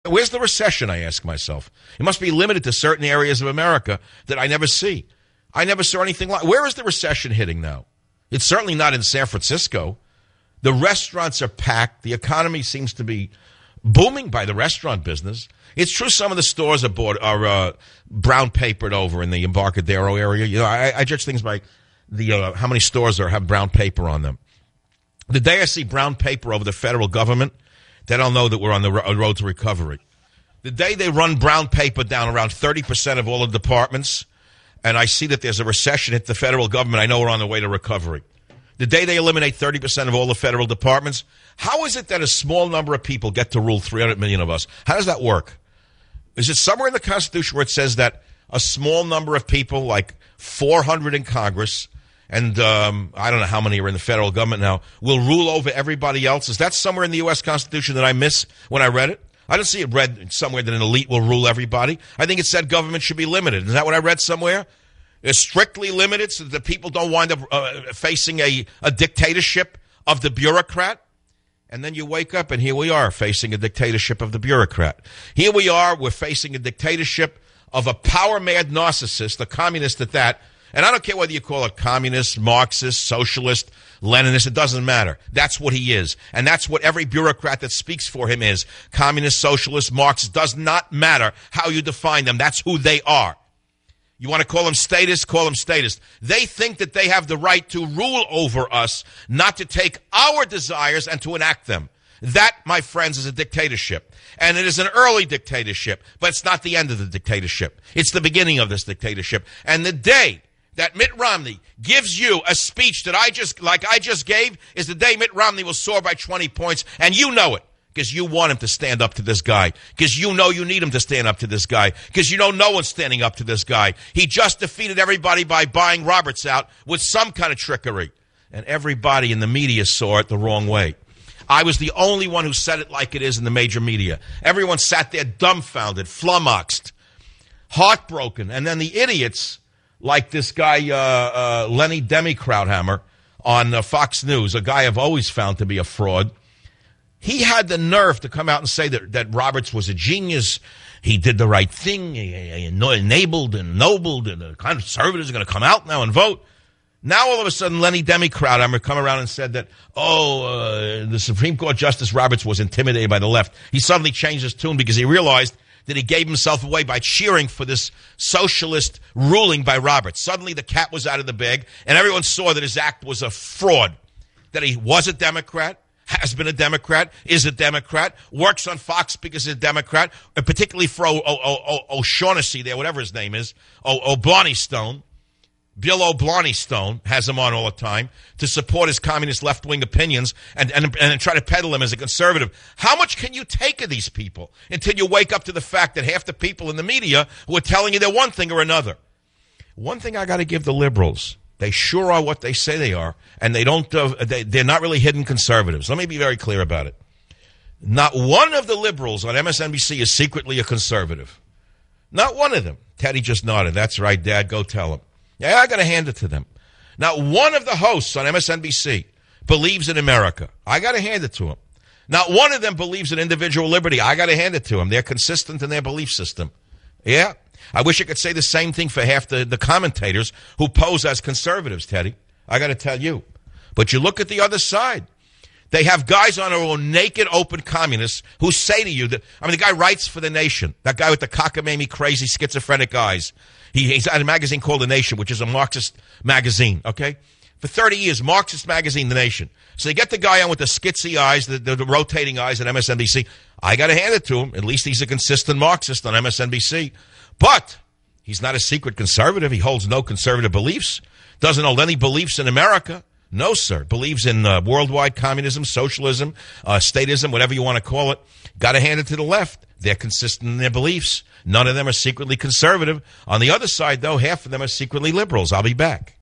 Where's the recession, I ask myself? It must be limited to certain areas of America that I never see. I never saw anything like. Where is the recession hitting now? It's certainly not in San Francisco. The restaurants are packed. The economy seems to be booming by the restaurant business. It's true some of the stores are brown papered over in the Embarcadero area. You know, I judge things by the how many stores have brown paper on them. The day I see brown paper over the federal government, then I'll know that we're on the road to recovery. The day they run brown paper down around 30% of all the departments, and I see that there's a recession at the federal government, I know we're on the way to recovery. The day they eliminate 30% of all the federal departments, how is it that a small number of people get to rule 300 million of us? How does that work? Is it somewhere in the Constitution where it says that a small number of people, like 400 in Congress, and I don't know how many are in the federal government now, will rule over everybody else? Is that somewhere in the U.S. Constitution that I miss when I read it? I don't see it read somewhere that an elite will rule everybody. I think it said government should be limited. Is that what I read somewhere? It's strictly limited so that the people don't wind up facing a dictatorship of the bureaucrat. And then you wake up and here we are facing a dictatorship of the bureaucrat. Here we are, we're facing a dictatorship of a power-mad narcissist, a communist at that. And I don't care whether you call it communist, Marxist, socialist, Leninist, it doesn't matter. That's what he is. And that's what every bureaucrat that speaks for him is. Communist, socialist, Marxist, does not matter how you define them. That's who they are. You want to call them statist? Call them statist. They think that they have the right to rule over us, not to take our desires and to enact them. That, my friends, is a dictatorship. And it is an early dictatorship, but it's not the end of the dictatorship. It's the beginning of this dictatorship. And the day that Mitt Romney gives you a speech that I just gave is the day Mitt Romney will soar by 20 points, and you know it. Because you want him to stand up to this guy. Because you know you need him to stand up to this guy. Because you know no one's standing up to this guy. He just defeated everybody by buying Roberts out with some kind of trickery. And everybody in the media saw it the wrong way. I was the only one who said it like it is in the major media. Everyone sat there dumbfounded, flummoxed, heartbroken. And then the idiots like this guy, Lenny Demi-Krauthammer on Fox News, a guy I've always found to be a fraud. He had the nerve to come out and say that Roberts was a genius. He did the right thing. He enabled and ennobled, and the conservatives are going to come out now and vote. Now, all of a sudden, Lenny Demi-Krauthammer come around and said that, the Supreme Court Justice Roberts was intimidated by the left. He suddenly changed his tune because he realized that he gave himself away by cheering for this socialist ruling by Roberts. Suddenly, the cat was out of the bag, and everyone saw that his act was a fraud, that he was a Democrat, has been a Democrat, is a Democrat, works on Fox because he's a Democrat, and particularly for O'Shaughnessy there, whatever his name is, O'Blarney Stone. Bill O'Blarney Stone has him on all the time to support his communist left-wing opinions and try to peddle him as a conservative. How much can you take of these people until you wake up to the fact that half the people in the media who are telling you they're one thing or another? One thing I got to give the liberals, they sure are what they say they are, and they don't. They're not really hidden conservatives. Let me be very clear about it. Not one of the liberals on MSNBC is secretly a conservative. Not one of them. Teddy just nodded. That's right, Dad. Go tell him. Yeah, I got to hand it to them. Not one of the hosts on MSNBC believes in America. I got to hand it to them. Not one of them believes in individual liberty. I got to hand it to them. They're consistent in their belief system. Yeah. I wish I could say the same thing for half the commentators who pose as conservatives, Teddy. I got to tell you. But you look at the other side. They have guys on our own naked, open communists who say to you that, the guy writes for The Nation. That guy with the cockamamie, crazy, schizophrenic eyes. He's at a magazine called The Nation, which is a Marxist magazine, okay? For 30 years, Marxist magazine, The Nation. So they get the guy on with the skitsy eyes, the rotating eyes at MSNBC. I got to hand it to him. At least he's a consistent Marxist on MSNBC. But he's not a secret conservative. He holds no conservative beliefs. Doesn't hold any beliefs in America. No, sir. Believes in worldwide communism, socialism, statism, whatever you want to call it. Got to hand it to the left. They're consistent in their beliefs. None of them are secretly conservative. On the other side, though, half of them are secretly liberals. I'll be back.